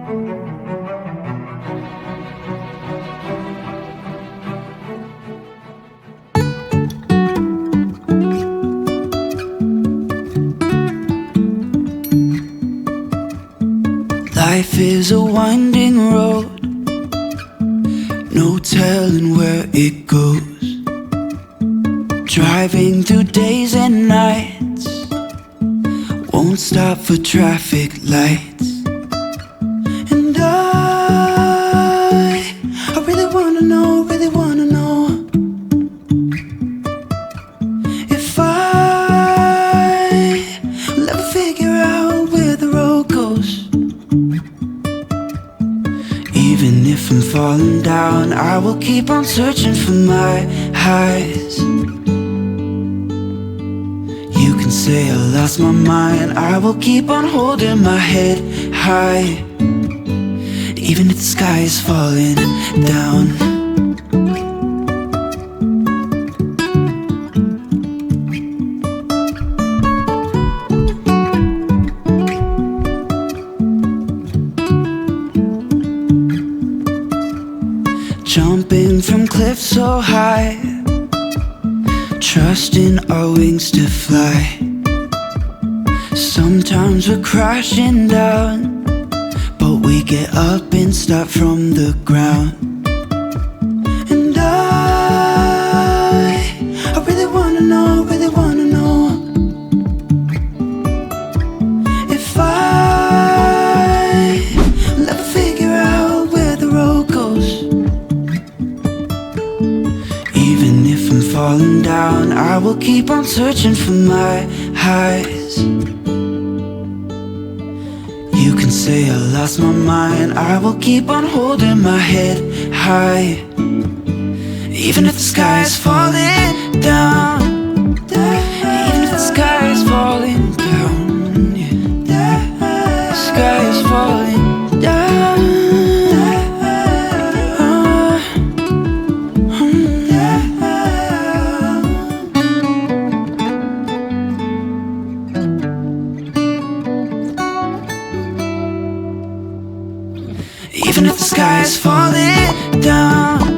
Life is a winding road, no telling where it goes. Driving through days and nights, won't stop for traffic lights. And I really wanna know, really wanna know if I'll ever figure out where the road goes. Even if I'm falling down, I will keep on searching for my highs. You can say I lost my mind, I will keep on holding my head high. Even if the sky is falling down. Jumping from cliffs so high, trusting our wings to fly. Sometimes we're crashing down, but we get up and start from the ground. And I really wanna know, really wanna know if I'll ever figure out where the road goes. Even if I'm falling down, I will keep on searching for my highs. You can say I lost my mind, I will keep on holding my head high. Even if the sky is falling down, even if the sky is falling down, yeah. The sky is falling down. Even if the sky is falling down.